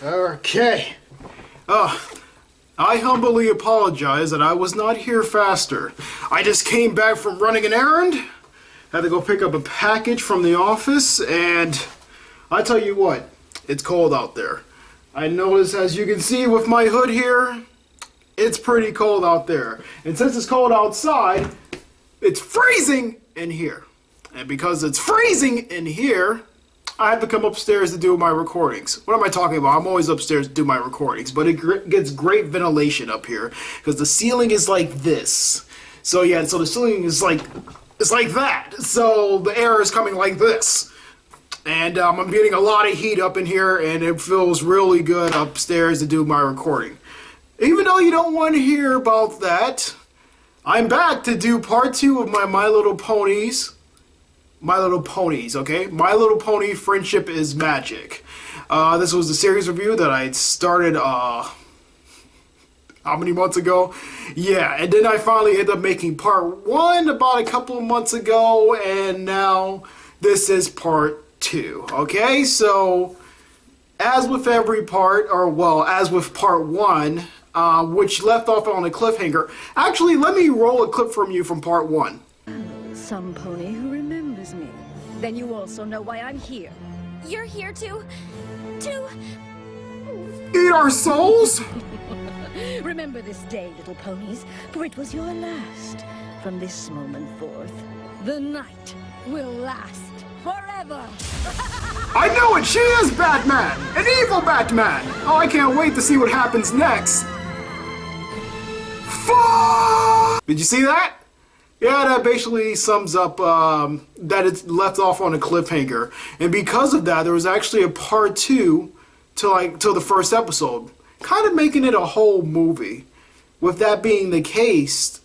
Okay. I humbly apologize that I was not here faster. I just came back from running an errand. Had to go pick up a package from the office, and I tell you what, it's cold out there. I notice, as you can see with my hood here, it's pretty cold out there. And since it's cold outside, it's freezing in here. And because it's freezing in here, I have to come upstairs to do my recordings. What am I talking about? I'm always upstairs to do my recordings, but it gets great ventilation up here because the ceiling is like this. So yeah, so the ceiling is like, it's like that. So the air is coming like this. And I'm getting a lot of heat up in here, and it feels really good upstairs to do my recording. Even though you don't want to hear about that, I'm back to do part 2 of My Little Ponies. My Little Ponies, okay? My Little Pony Friendship is Magic. This was the series review that I started, how many months ago? Yeah, and then I finally ended up making part 1 about a couple of months ago, and now this is part 2, okay? So, as with every part, or well, as with part 1, which left off on a cliffhanger. Actually, let me roll a clip from you from part 1. Some pony who remembers me. Then you also know why I'm here. You're here to Eat our souls? Remember this day, little ponies, for it was your last. From this moment forth, the night will last forever. I know it! She is Batman! An evil Batman! Oh, I can't wait to see what happens next. Did you see that? Yeah, that basically sums up that it's left off on a cliffhanger. And because of that, there was actually a part 2 to the first episode. Kind of making it a whole movie. With that being the case,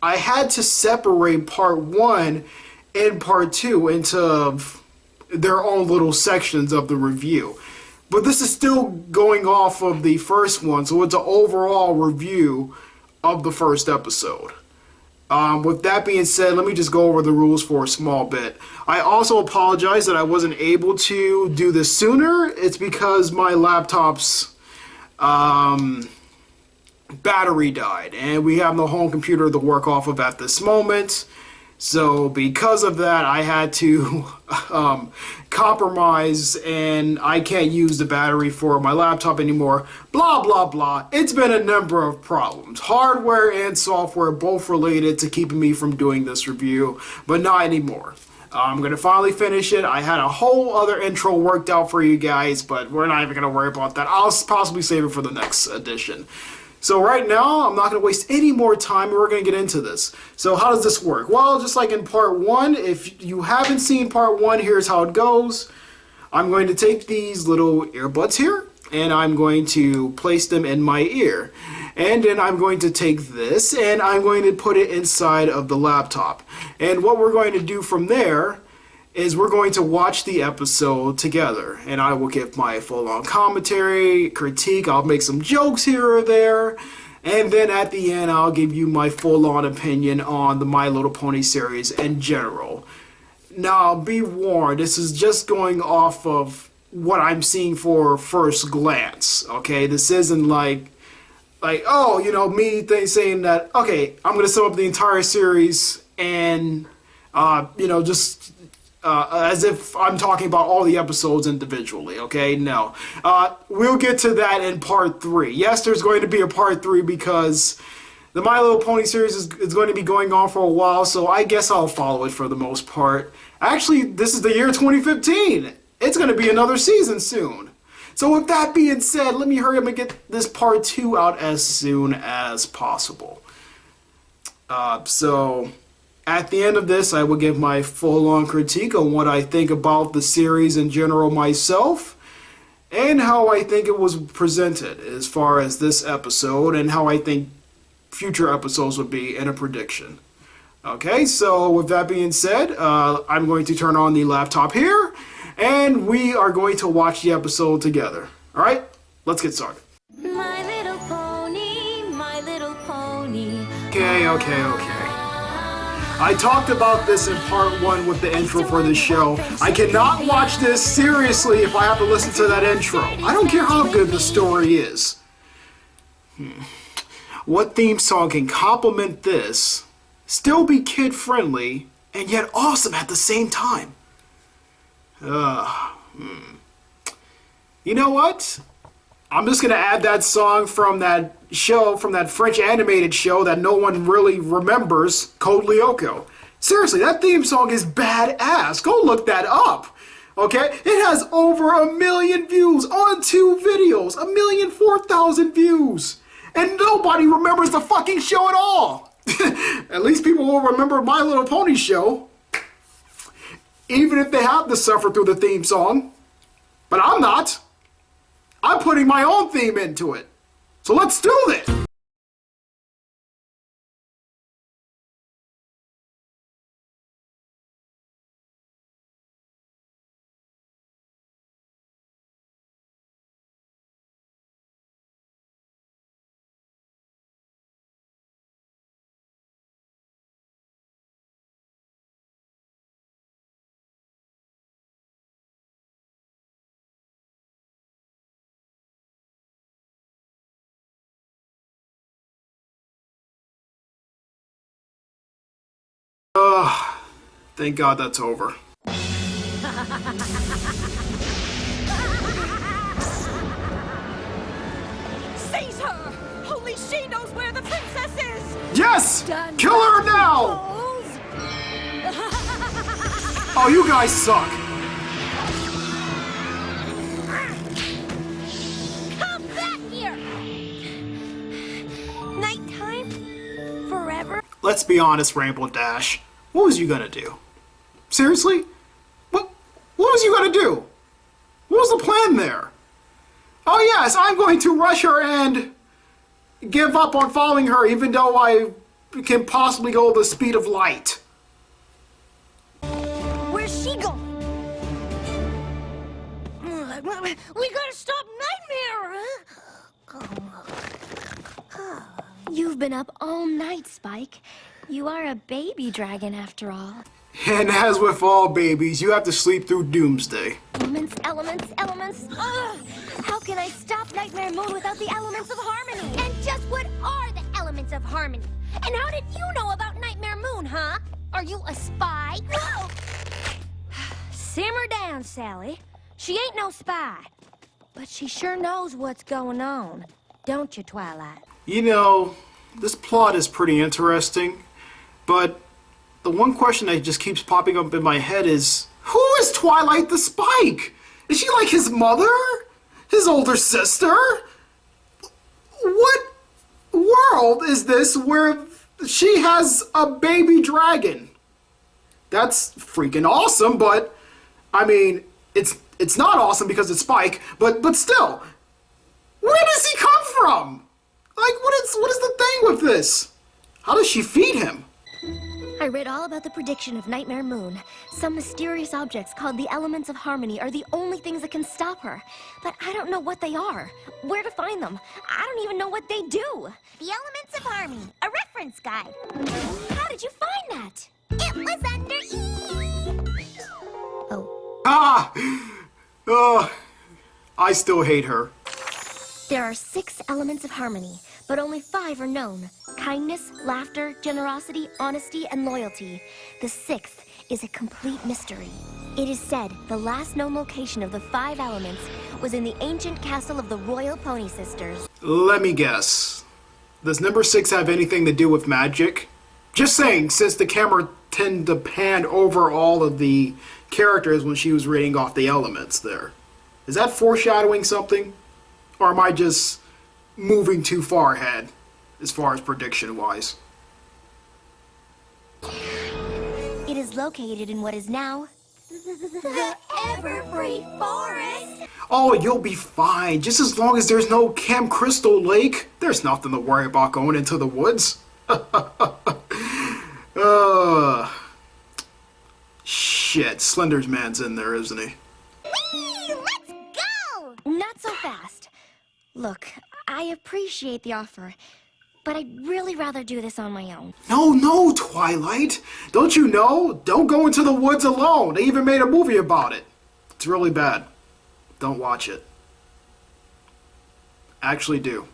I had to separate part 1 and part 2 into their own little sections of the review. But this is still going off of the first one, so it's an overall review of the first episode. With that being said, let me just go over the rules for a small bit. I also apologize that I wasn't able to do this sooner. It's because my laptop's battery died, and we have no home computer to work off of at this moment. So because of that, I had to compromise, and I can't use the battery for my laptop anymore. Blah, blah, blah. It's been a number of problems. Hardware and software both related to keeping me from doing this review, but not anymore. I'm going to finally finish it. I had a whole other intro worked out for you guys, but we're not even going to worry about that. I'll possibly save it for the next edition. So right now, I'm not going to waste any more time, and we're going to get into this. So how does this work? Well, just like in part 1, if you haven't seen part 1, here's how it goes. I'm going to take these little earbuds here, and I'm going to place them in my ear. And then I'm going to take this, and I'm going to put it inside of the laptop. And what we're going to do from there is we're going to watch the episode together, and I will give my full-on commentary, critique, I'll make some jokes here or there, and then at the end I'll give you my full-on opinion on the My Little Pony series in general. Now, be warned, this is just going off of what I'm seeing for first glance, okay? This isn't like oh, you know, me saying that, okay, I'm going to sum up the entire series and, you know, just as if I'm talking about all the episodes individually, okay? No. We'll get to that in part 3. Yes, there's going to be a part 3 because the My Little Pony series is going to be going on for a while, so I guess I'll follow it for the most part. Actually, this is the year 2015. It's going to be another season soon. So with that being said, let me hurry up and get this part 2 out as soon as possible. So at the end of this, I will give my full-on critique on what I think about the series in general myself, and how I think it was presented as far as this episode, and how I think future episodes would be in a prediction. Okay, so with that being said, I'm going to turn on the laptop here, and we are going to watch the episode together. Alright, let's get started. My little pony, Okay. I talked about this in part 1 with the intro for this show. I cannot watch this seriously if I have to listen to that intro. I don't care how good the story is. What theme song can complement this, still be kid-friendly, and yet awesome at the same time? You know what? I'm just gonna add that song from that show, from that French animated show that no one really remembers, Code Lyoko. Seriously, that theme song is badass. Go look that up. Okay? It has over 1 million views on 2 videos. 1,004,000 views. And nobody remembers the fucking show at all. At least people will remember My Little Pony show. Even if they have to suffer through the theme song. But I'm not. I'm putting my own theme into it. So let's do this! Thank God that's over. Seize her! Only she knows where the princess is! Yes! Stand Kill her back, now! fools! Oh, you guys suck. Come back here! Nighttime? Forever? Let's be honest, Rainbow Dash. What was you gonna do? Seriously? What was you gonna do? What was the plan there? Oh yes, I'm going to rush her and give up on following her even though I can possibly go the speed of light. Where's she going? We gotta stop Nightmare! You've been up all night, Spike. You are a baby dragon after all. And as with all babies, you have to sleep through doomsday. Elements, elements, elements. Ugh! How can I stop Nightmare Moon without the elements of harmony? And just what are the elements of harmony? And how did you know about Nightmare Moon, huh? Are you a spy? Whoa! Simmer down, Sally. She ain't no spy. But she sure knows what's going on. Don't you, Twilight? You know, this plot is pretty interesting, but the one question that just keeps popping up in my head is, who is Twilight the Spike? Is she like his mother? His older sister? What world is this where she has a baby dragon? That's freaking awesome, but I mean, it's not awesome because it's Spike, but still, where does he come from? Like, what is the thing with this? How does she feed him? I read all about the prediction of Nightmare Moon. Some mysterious objects called the elements of harmony are the only things that can stop her. But I don't know what they are, where to find them. I don't even know what they do. The elements of harmony, a reference guide. How did you find that? It was under E. Oh. Ah! Oh, I still hate her. There are 6 elements of harmony, but only 5 are known. Kindness, laughter, generosity, honesty, and loyalty. The 6th is a complete mystery. It is said the last known location of the 5 elements was in the ancient castle of the Royal Pony Sisters. Let me guess. Does number 6 have anything to do with magic? Just saying, since the camera tended to pan over all of the characters when she was reading off the elements there. Is that foreshadowing something? Or am I just moving too far ahead as far as prediction-wise? It is located in what is now the Everfree Forest. Oh, you'll be fine. Just as long as there's no Camp Crystal Lake, there's nothing to worry about going into the woods. Shit, Slender's man's in there, isn't he? Whee! Let's go! Not so fast. Look, I appreciate the offer, but I'd really rather do this on my own. No, Twilight. Don't you know? Don't go into the woods alone. They even made a movie about it. It's really bad. Don't watch it. Actually do.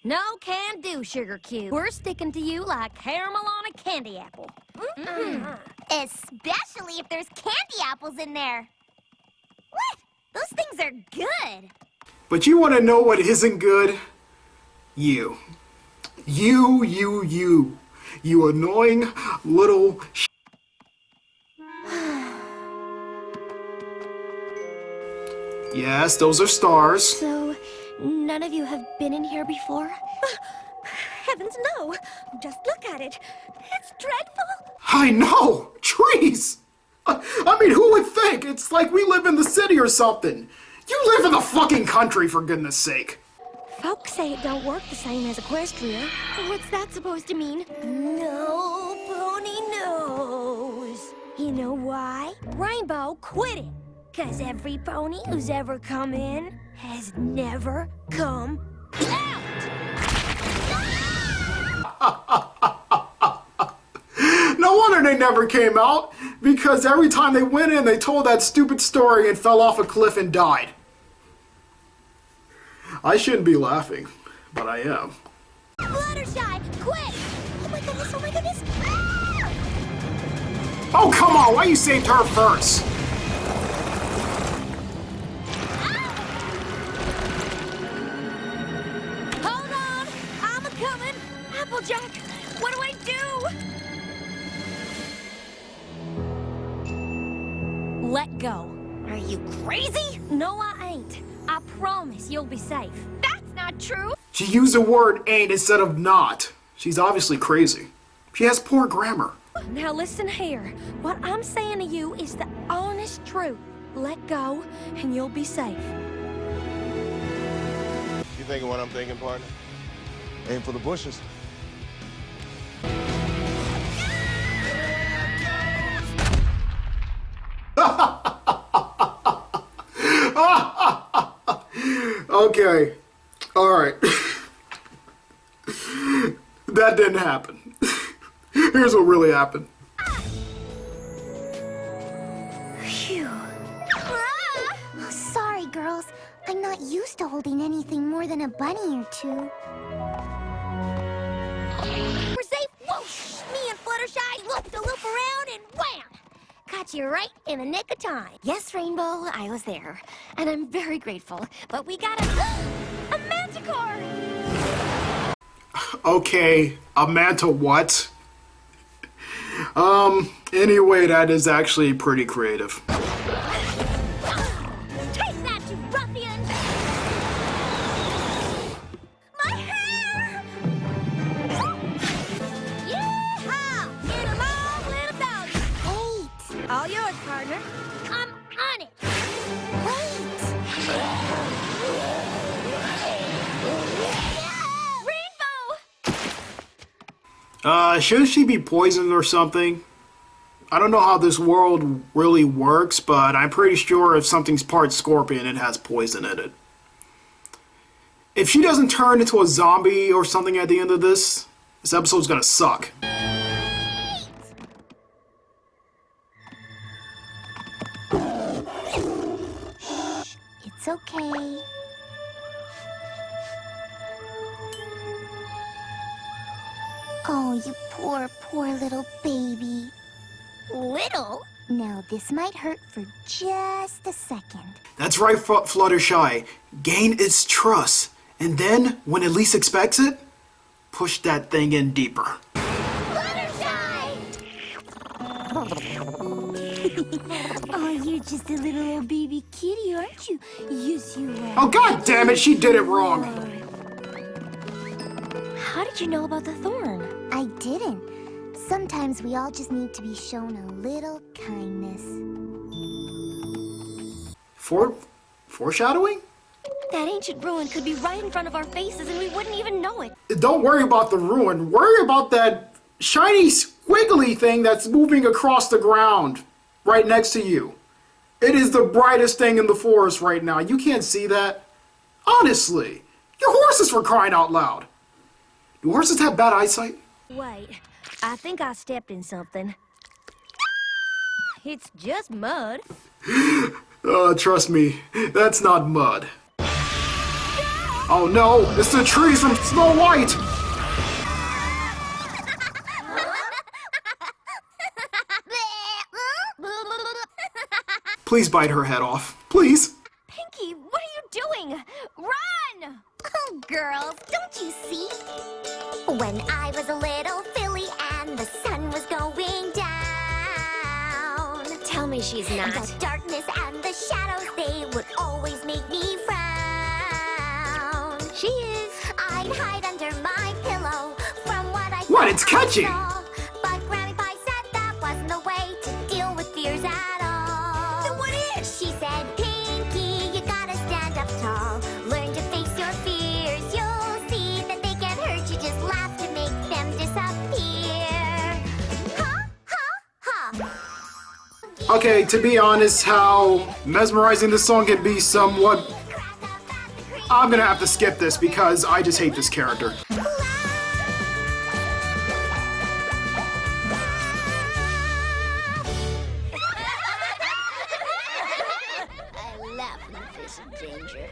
No can do, Sugar Cube. We're sticking to you like caramel on a candy apple. Especially if there's candy apples in there. What? Those things are good. But you want to know what isn't good? You. You annoying little Yes, those are stars. So, none of you have been in here before? Heavens, no! Just look at it. It's dreadful. I know! Trees! I mean, who would think? It's like we live in the city or something. You live in the fucking country, for goodness sake. Folks say it don't work the same as Equestria. What's that supposed to mean? No pony knows. You know why? Rainbow quit it. 'Cause every pony who's ever come in has never come out. No wonder they never came out, because every time they went in, they told that stupid story and fell off a cliff and died. I shouldn't be laughing, but I am. Fluttershy, quick! Oh my goodness, oh my goodness! Ah! Oh, come on, why you saved her first? Hold on, I'm a-coming! Applejack, what do I do? Let go. Are you crazy? No, I ain't. I promise you'll be safe. That's not true. She used the word ain't instead of not. She's obviously crazy. She has poor grammar. Now listen here. What I'm saying to you is the honest truth. Let go, and you'll be safe. You thinking what I'm thinking, partner? Aim for the bushes. Okay. Alright. That didn't happen. Here's what really happened. Phew. Ah! Sorry, girls. I'm not used to holding anything more than a bunny or two. We're safe. Whoosh! Me and Fluttershy looped a loop around and wham! Caught you right in the nick of time. Yes, Rainbow, I was there. And I'm very grateful. But we got a manticore! Okay, a manta what? Anyway, that is actually pretty creative. Take that, you ruffian! My hair! Yeehaw! Get 'em all, little doggy! Wait! All yours, partner. I'm on it! Wait! Rainbow! Should she be poisoned or something? I don't know how this world really works, but I'm pretty sure if something's part scorpion, it has poison in it. If she doesn't turn into a zombie or something at the end of this episode's gonna suck. It's okay. Oh, you poor, poor little baby. Little? Now, this might hurt for just a second. That's right, Fluttershy. Gain its trust, and then, when it least expects it, push that thing in deeper. Fluttershy! Oh, you're just a little old baby kitty, aren't you? Yes, you are. Oh, god damn it, she did it wrong. How did you know about the thorn? I didn't. Sometimes we all just need to be shown a little kindness. Foreshadowing? That ancient ruin could be right in front of our faces and we wouldn't even know it. Don't worry about the ruin. Worry about that shiny squiggly thing that's moving across the ground right next to you. It is the brightest thing in the forest right now. You can't see that? Honestly. Your horses, for crying out loud. Do horses have bad eyesight? Wait, I think I stepped in something. It's just mud. Trust me, that's not mud. Oh no, it's the trees from Snow White! Please bite her head off. Please. Pinky, what are you doing? Run! Oh, girls, don't you see? When I was a little filly and the sun was going down. Tell me she's not. The darkness and the shadows, they would always make me frown. She is. I'd hide under my pillow from what I What? It's catchy! saw. But Granny Pie said that wasn't the way to deal with fears at all. Then what is? She said, Pinky, you gotta stand up tall. Learn to face your fears. You'll see that they can't hurt you. Just laugh to make them disappear. Ha, ha, ha. Okay, to be honest, how mesmerizing this song can be somewhat... I'm gonna have to skip this because I just hate this character. I love when fish in danger.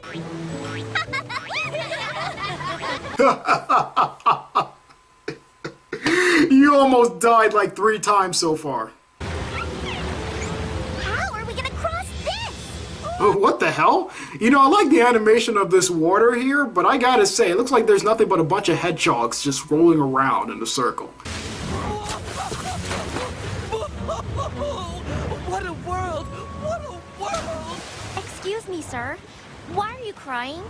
You almost died like 3 times so far. How are we gonna cross this? Oh, what the hell? You know, I like the animation of this water here, but I gotta say, it looks like there's nothing but a bunch of hedgehogs just rolling around in a circle. What a world! What a world! Excuse me, sir. Why are you crying?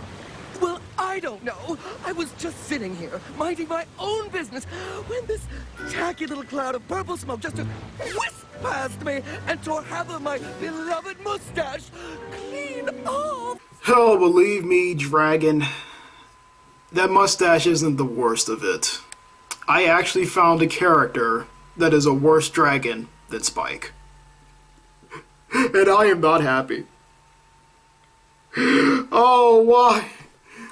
Well, I don't know. I was just sitting here, minding my own business, when this tacky little cloud of purple smoke just whisked past me and tore half of my beloved mustache clean off. Oh, believe me, Dragon, that mustache isn't the worst of it. I actually found a character that is a worse dragon than Spike. And I am not happy. Oh, why?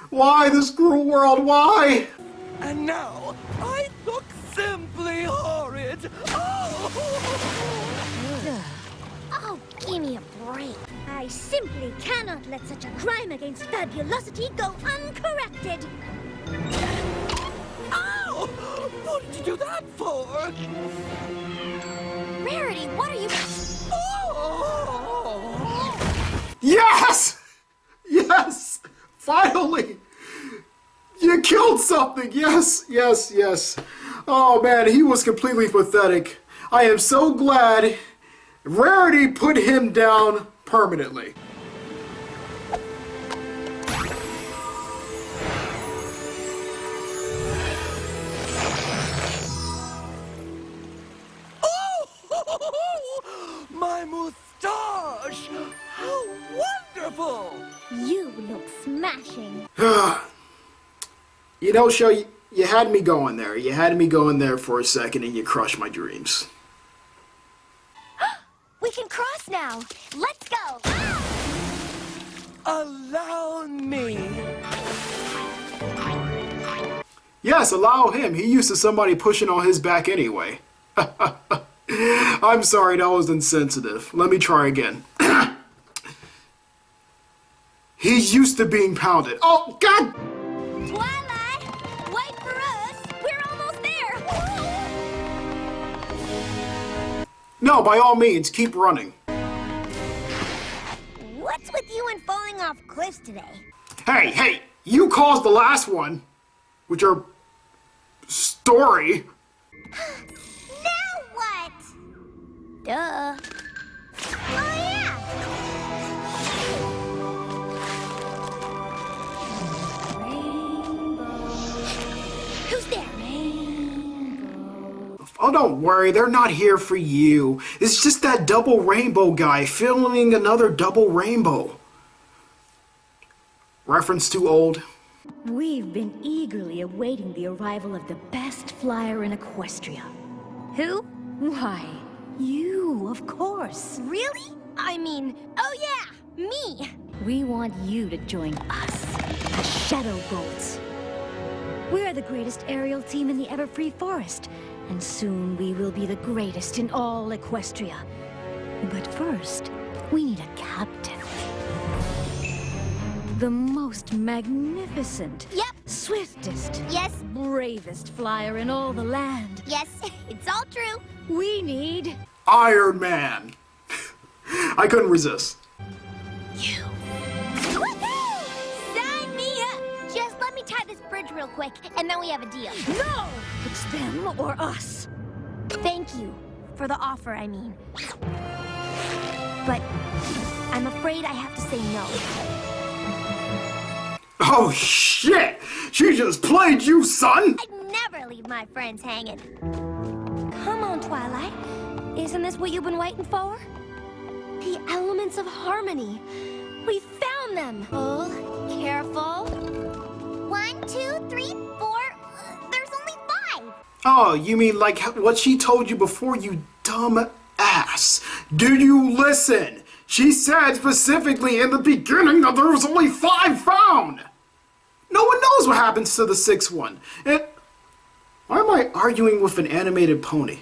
Why this cruel world? Why? And now, I look simply horrid. Oh! Oh, give me a break. I simply cannot let such a crime against fabulosity go uncorrected. Ow! What did you do that for? Rarity, what are you... Oh! Yes! Yes! Finally! You killed something! Yes, yes, yes. Oh man, he was completely pathetic. I am so glad Rarity put him down permanently. Oh! My moustache! How wonderful! You look smashing. You know, Sho, you had me going there. You had me going there for a second and you crushed my dreams. We can cross now. Let's go. Allow me. Yes, allow him. He used to somebody pushing on his back anyway. I'm sorry, that was insensitive. Let me try again. He's used to being pounded. Oh, God! Twilight, wait for us. We're almost there. No, by all means, keep running. What's with you and falling off cliffs today? Hey, hey, you caused the last one with your story. Now what? Duh. Oh, yeah. Who's there? Oh, don't worry, they're not here for you. It's just that double rainbow guy filming another double rainbow. Reference too old? We've been eagerly awaiting the arrival of the best flyer in Equestria. Who? Why, you, of course. Really? I mean, oh yeah, me. We want you to join us, the Shadow Bolts. We're the greatest aerial team in the ever-free forest, and soon we will be the greatest in all Equestria. But first, we need a captain. The most magnificent, Yep. swiftest, Yes, bravest flyer in all the land. yes, it's all true. We need Iron Man. I couldn't resist. you. Woohoo! Sign me up! Just let me tie this bridge real quick, and then we have a deal. No! It's them or us. Thank you for the offer, I mean. But I'm afraid I have to say no. Oh shit! She just played you, son! I'd never leave my friends hanging. Come on, Twilight. Isn't this what you've been waiting for? The elements of harmony. We found them. Oh, careful. 1, 2, 3, 4. There's only 5. Oh, you mean like what she told you before, you dumb ass? Did you listen? She said specifically in the beginning that there was only 5 found! No one knows what happens to the 6th one. And why am I arguing with an animated pony?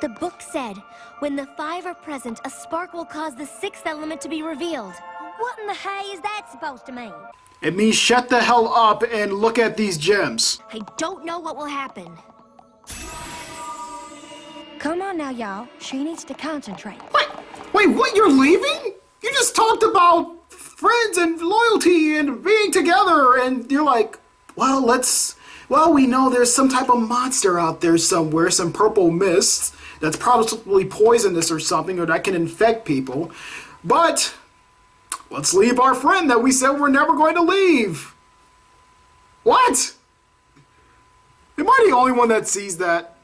The book said, when the 5 are present, a spark will cause the 6th element to be revealed. What in the hay is that supposed to mean? It means shut the hell up and look at these gems. I don't know what will happen. Come on now, y'all. She needs to concentrate. Wait, what? You're leaving? You just talked about friends and loyalty and being together, and you're like, well, we know there's some type of monster out there somewhere, some purple mist that's probably poisonous or something, or that can infect people. But let's leave our friend that we said we're never going to leave. What? Am I the only one that sees that?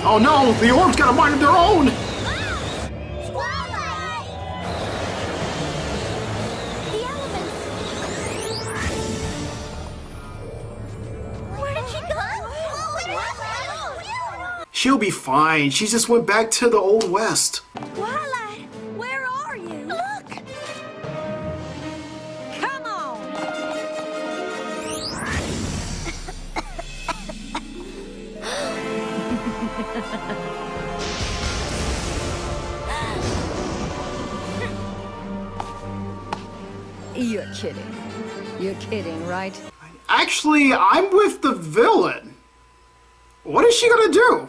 Oh no, the orb's got a mind of their own! Twilight! The elements! Where did she go? She'll be fine. She just went back to the Old West. Twilight, where are you? Look! Come on! You're kidding. You're kidding, right? Actually, I'm with the villain. What is she gonna do?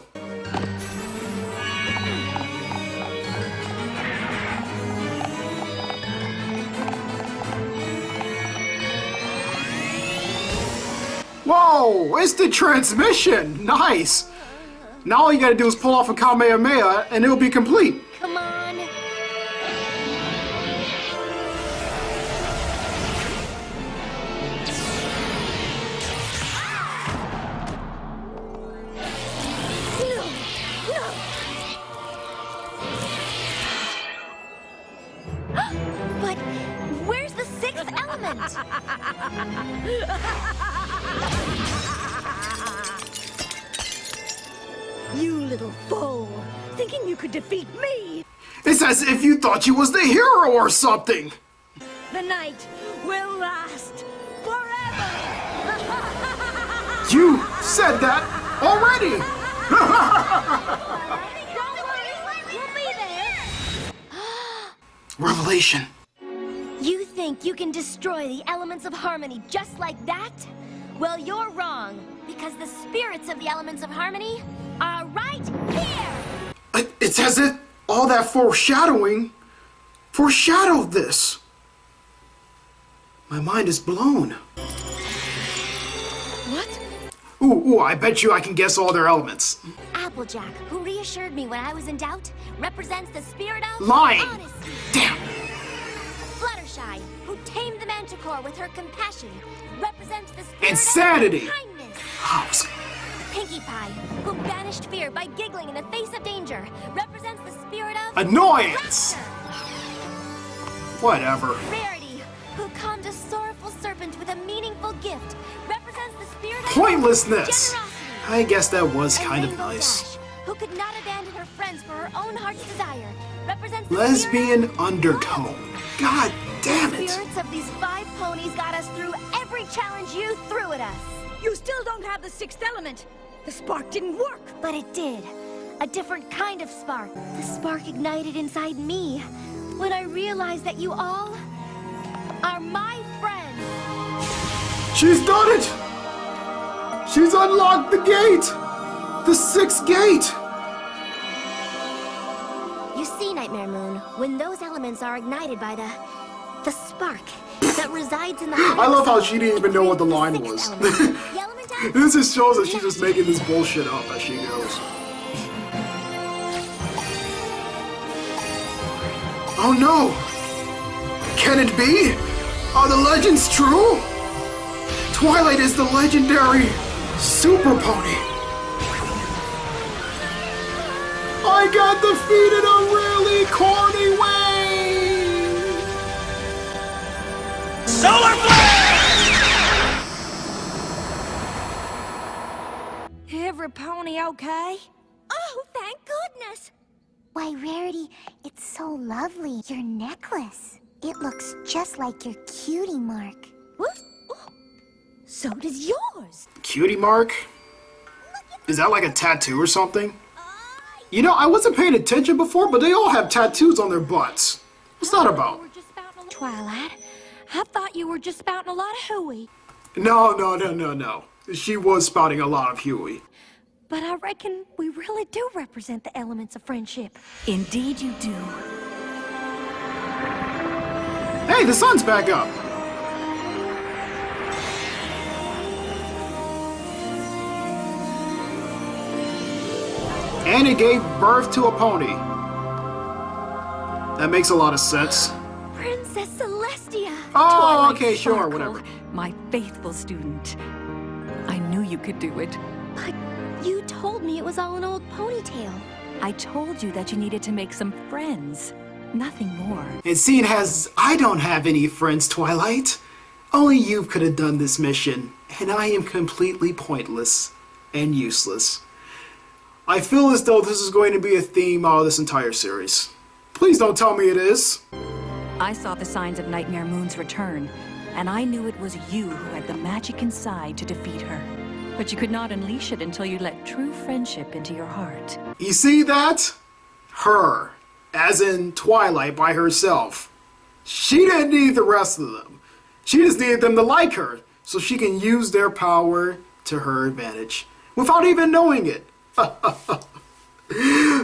Whoa, it's the transmission. Nice. Now all you gotta do is pull off a Kamehameha and it'll be complete. Come on. But where's the 6th element? You little fool! Thinking you could defeat me! It's as if you thought you was the hero or something. The night will last forever! You said that already. Don't worry, we'll be there. Revelation. You think you can destroy the elements of harmony just like that? Well, you're wrong, because the spirits of the elements of harmony are right here! It's as if all that foreshadowing foreshadowed this. My mind is blown. What? Ooh, I bet you I can guess all their elements. Applejack, who reassured me when I was in doubt, represents the spirit of Lying. honesty. Damn. Fluttershy, who tamed the manticore with her compassion, represents the spirit Insanity. of kindness. Oh, Pinkie Pie, who banished fear by giggling in the face of danger, represents the spirit of annoyance. laughter. Whatever. Rarity, who calmed a sorrowful serpent with a meaningful gift, represents the spirit of Pointlessness. generosity. I guess that was And kind of Rainbow nice. Dash, who who could not abandon her friends for her own heart's desire, represents the Lesbian spirit- undertone. God damn The it. spirits of these 5 ponies got us through every challenge you threw at us. You still don't have the 6th element. The spark didn't work. But it did. A different kind of spark. The spark ignited inside me when I realized that you all are my friends. She's done it! She's unlocked the gate! The 6th gate! You see, Nightmare Moon, when those elements are ignited by the spark that resides in the I love how she didn't even know what the creates line sixth was. element. The element of This just shows that she's just making this bullshit up as she goes. Oh no! Can it be? Are the legends true? Twilight is the legendary Super Pony. I got defeated a really corny way! Solar Every pony okay? Oh, thank goodness! Why, Rarity, it's so lovely. Your necklace. It looks just like your cutie mark. What? Oh, so does yours. Cutie mark? Is that like a tattoo or something? You know, I wasn't paying attention before, but they all have tattoos on their butts. What's that about? Twilight, I thought you were just spouting a lot of hooey. No. She was spouting a lot of Huey. But I reckon we really do represent the elements of friendship. Indeed you do. Hey, the sun's back up! And it gave birth to a pony. That makes a lot of sense. Princess Celestia! Oh, Twilight okay, sure, Sparkle, whatever. My faithful student. I knew you could do it. But you told me it was all an old ponytail. I told you that you needed to make some friends. Nothing more. And seeing as I don't have any friends, Twilight, only you could have done this mission, and I am completely pointless and useless. I feel as though this is going to be a theme of this entire series. Please don't tell me it is. I saw the signs of Nightmare Moon's return, and I knew it was you who had the magic inside to defeat her. But you could not unleash it until you let true friendship into your heart. You see that? Her, as in Twilight by herself. She didn't need the rest of them. She just needed them to like her, so she can use their power to her advantage, without even knowing it.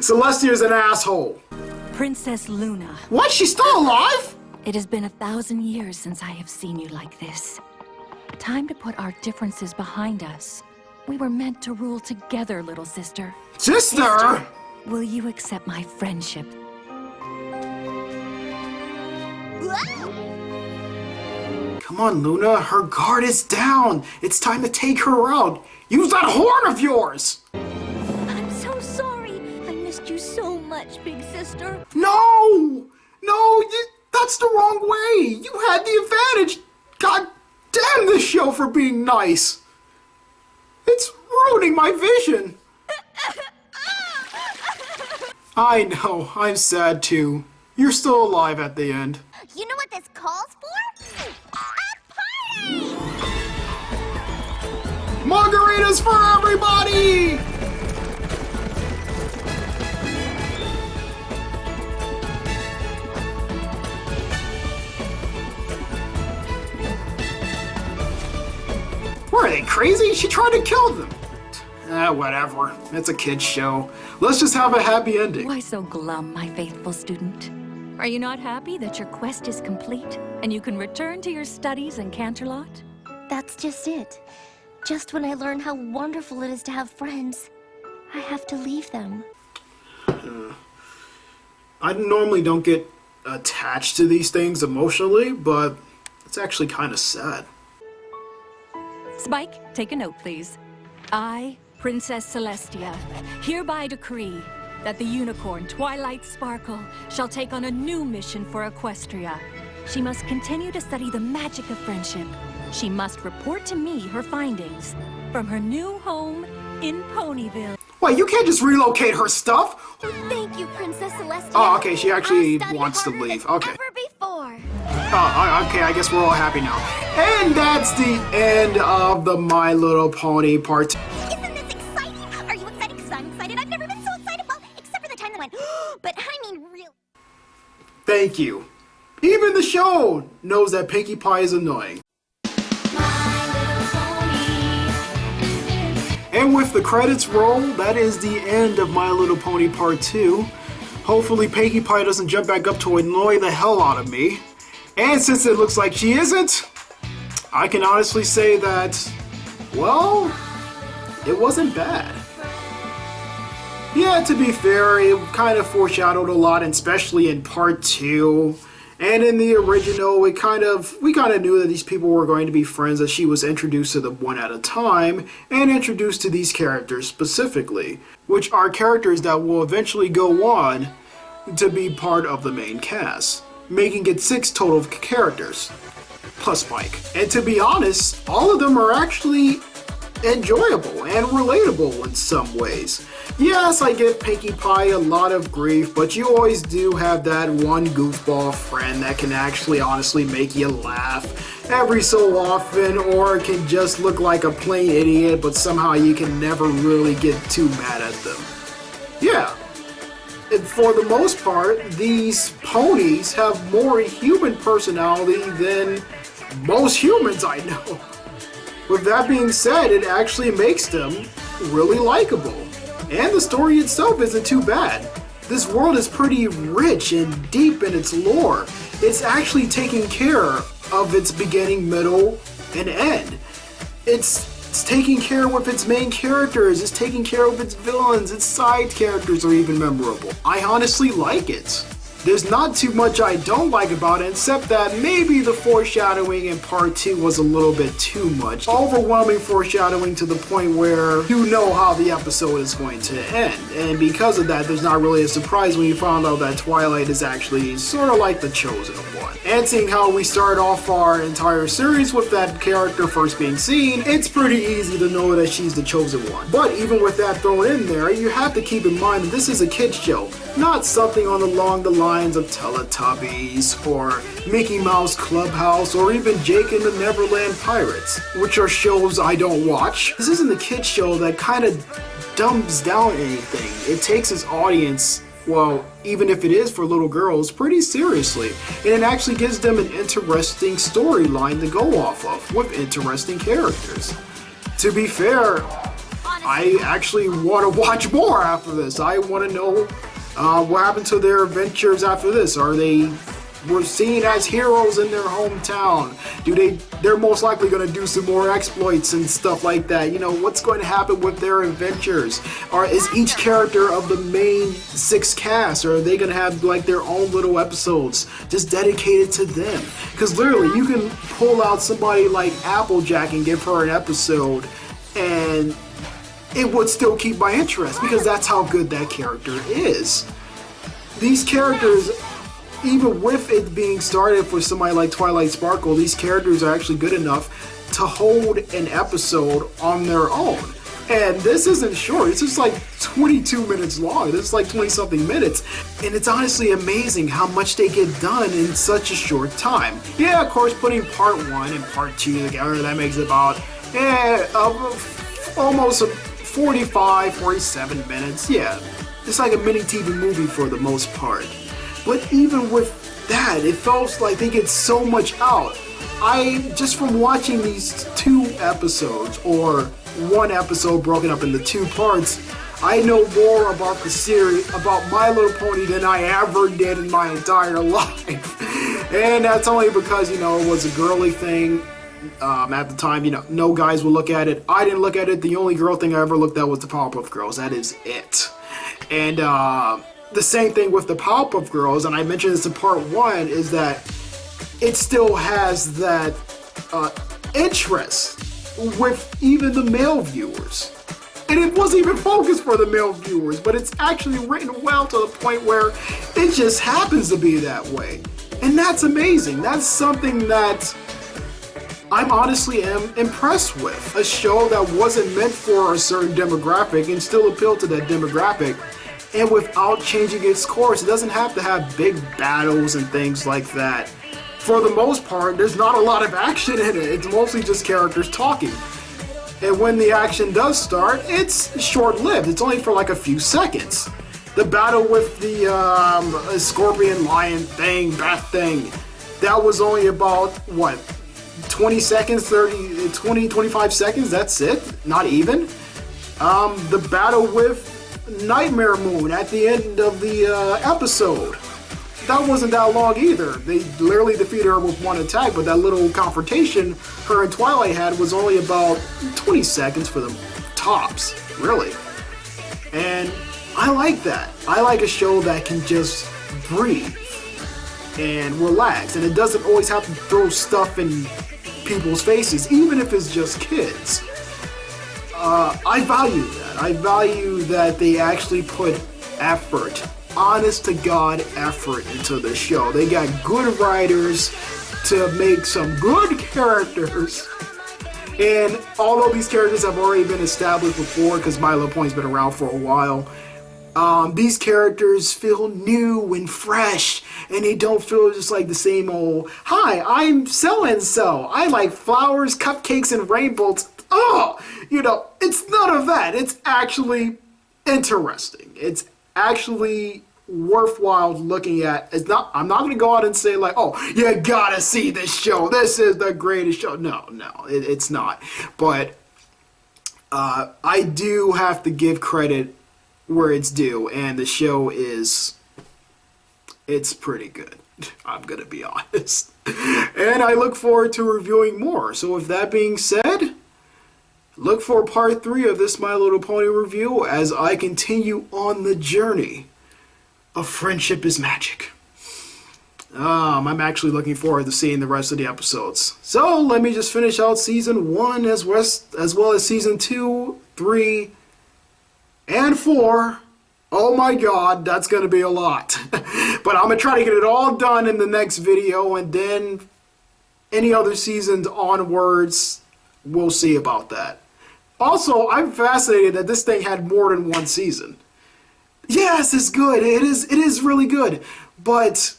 Celestia's an asshole. Princess Luna, What? She's still alive? it has been 1,000 years since I have seen you like this. Time to put our differences behind us. We were meant to rule together, little sister. Sister? Will you accept my friendship? Come on, Luna. Her guard is down. It's time to take her out. Use that horn of yours. I'm so sorry. I missed you so much, big sister. No, that's the wrong way. You had the advantage. God damn this show for being nice. It's ruining my vision. I know, I'm sad too. You're still alive at the end. You know what this calls for? A party! Margaritas for everybody! Were they crazy? She tried to kill them. Whatever. It's a kid's show. Let's just have a happy ending. Why so glum, my faithful student? Are you not happy that your quest is complete and you can return to your studies in Canterlot? That's just it. Just when I learn how wonderful it is to have friends, I have to leave them. I normally don't get attached to these things emotionally, but it's actually kind of sad. Spike, take a note, please. I, Princess Celestia, hereby decree that the unicorn Twilight Sparkle shall take on a new mission for Equestria. She must continue to study the magic of friendship. She must report to me her findings from her new home in Ponyville. Wait, you can't just relocate her stuff? Oh, thank you, Princess Celestia. Oh, okay, she actually I've studied wants to harder leave. than Okay. Ever before. Okay, I guess we're all happy now. And that's the end of the My Little Pony part 2. Isn't this exciting? Are you excited? Because I'm excited. I've never been so excited. Well, except for the time that went, but I mean, real. Thank you. Even the show knows that Pinkie Pie is annoying. And with the credits roll, that is the end of My Little Pony Part 2. Hopefully Pinkie Pie doesn't jump back up to annoy the hell out of me. And since it looks like she isn't, I can honestly say that, well, it wasn't bad. Yeah, to be fair, it kind of foreshadowed a lot, especially in Part 2. And in the original, we kind of knew that these people were going to be friends, as she was introduced to them one at a time, and introduced to these characters specifically, which are characters that will eventually go on to be part of the main cast, making it 6 total characters, plus Mike. And to be honest, all of them are actually enjoyable and relatable in some ways. Yes, I give Pinkie Pie a lot of grief, but you always do have that one goofball friend that can actually honestly make you laugh every so often, or can just look like a plain idiot, but somehow you can never really get too mad at them. Yeah. And for the most part, these ponies have more human personality than most humans I know. With that being said, it actually makes them really likable. And the story itself isn't too bad. This world is pretty rich and deep in its lore. It's actually taking care of its beginning, middle, and end. It's taking care with its main characters, it's taking care of its villains, its side characters are even memorable. I honestly like it. There's not too much I don't like about it, except that maybe the foreshadowing in part 2 was a little bit too much. Overwhelming foreshadowing to the point where you know how the episode is going to end. And because of that, there's not really a surprise when you find out that Twilight is actually sort of like the chosen one. And seeing how we start off our entire series with that character first being seen, it's pretty easy to know that she's the chosen one. But even with that thrown in there, you have to keep in mind that this is a kid's show, not something along the lines of Teletubbies or Mickey Mouse Clubhouse or even Jake and the Neverland Pirates, which are shows I don't watch. This isn't a kid's show that kind of dumbs down anything. It takes its audience, well, even if it is for little girls, pretty seriously, and it actually gives them an interesting storyline to go off of with interesting characters. To be fair, I actually want to watch more after this. I want to know what happened to their adventures after this. Are they were seen as heroes in their hometown? They're most likely going to do some more exploits and stuff like that. You know, what's going to happen with their adventures? Or is each character of the main 6 cast, or are they going to have like their own little episodes just dedicated to them? Because literally, you can pull out somebody like Applejack and give her an episode, and it would still keep my interest, because that's how good that character is. These characters, even with it being started for somebody like Twilight Sparkle, these characters are actually good enough to hold an episode on their own. And this isn't short, it's just like 22 minutes long. This is like 20-something minutes. And it's honestly amazing how much they get done in such a short time. Yeah, of course, putting part 1 and part 2 together, that makes about almost 45, 47 minutes. Yeah, it's like a mini TV movie for the most part. But even with that, it feels like they get so much out. Just from watching these 2 episodes, or 1 episode broken up into 2 parts, I know more about the series, about My Little Pony, than I ever did in my entire life. And that's only because, you know, it was a girly thing. At the time, you know, no guys would look at it. I didn't look at it. The only girl thing I ever looked at was the Powerpuff Girls. That is it. And the same thing with the Powerpuff Girls, and I mentioned this in part 1, is that it still has that interest with even the male viewers. And it wasn't even focused for the male viewers, but it's actually written well to the point where it just happens to be that way. And that's amazing. That's something that I'm honestly am impressed with. A show that wasn't meant for a certain demographic and still appealed to that demographic, and without changing its course. It doesn't have to have big battles and things like that. For the most part, there's not a lot of action in it. It's mostly just characters talking. And when the action does start, it's short-lived. It's only for like a few seconds. The battle with the scorpion lion thing, bat thing, that was only about, what, 20 seconds, 25 seconds, that's it? Not even. The battle with Nightmare Moon at the end of the episode, that wasn't that long either. They literally defeated her with one attack, but that little confrontation her and Twilight had was only about 20 seconds for the tops, really. And I like that. I like a show that can just breathe and relax, and it doesn't always have to throw stuff in people's faces, even if it's just kids. I value that. I value that they actually put effort, honest to God effort into the show. They got good writers to make some good characters. And although these characters have already been established before, because My Little Pony's been around for a while, these characters feel new and fresh, and they don't feel just like the same old, hi, I'm so-and-so. I like flowers, cupcakes, and rainbows. Oh, you know, it's none of that. It's actually interesting. It's actually worthwhile looking at. It's not. I'm not going to go out and say like, oh, you gotta see this show. This is the greatest show. No, it's not. But I do have to give credit where it's due, and the show it's pretty good. I'm gonna be honest, and I look forward to reviewing more. So with that being said, look for part 3 of this My Little Pony review as I continue on the journey of Friendship is Magic. I'm actually looking forward to seeing the rest of the episodes. So let me just finish out season 1 as well as season 2, 3, and 4. Oh my god, that's going to be a lot. But I'm going to try to get it all done in the next video, and then any other seasons onwards, we'll see about that. Also, I'm fascinated that this thing had more than one season. Yes, it's good. It is really good. But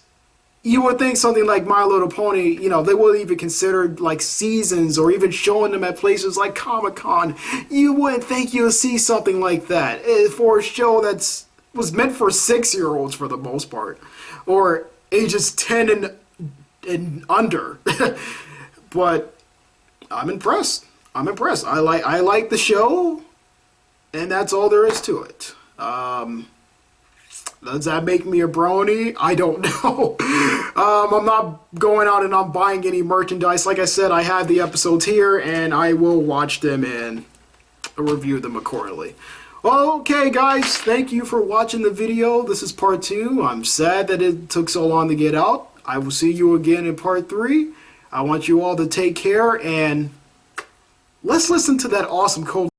you would think something like My Little Pony, you know, they would even consider like seasons or even showing them at places like Comic-Con. You wouldn't think you'll see something like that for a show that's was meant for 6-year-olds for the most part, or ages 10 and under. But I'm impressed. I'm impressed. I like the show, and that's all there is to it. Does that make me a brony? I don't know. I'm not going out and I'm buying any merchandise. Like I said, I have the episodes here, and I will watch them and review them accordingly. Okay, guys, thank you for watching the video. This is part 2. I'm sad that it took so long to get out. I will see you again in part 3. I want you all to take care, and let's listen to that awesome code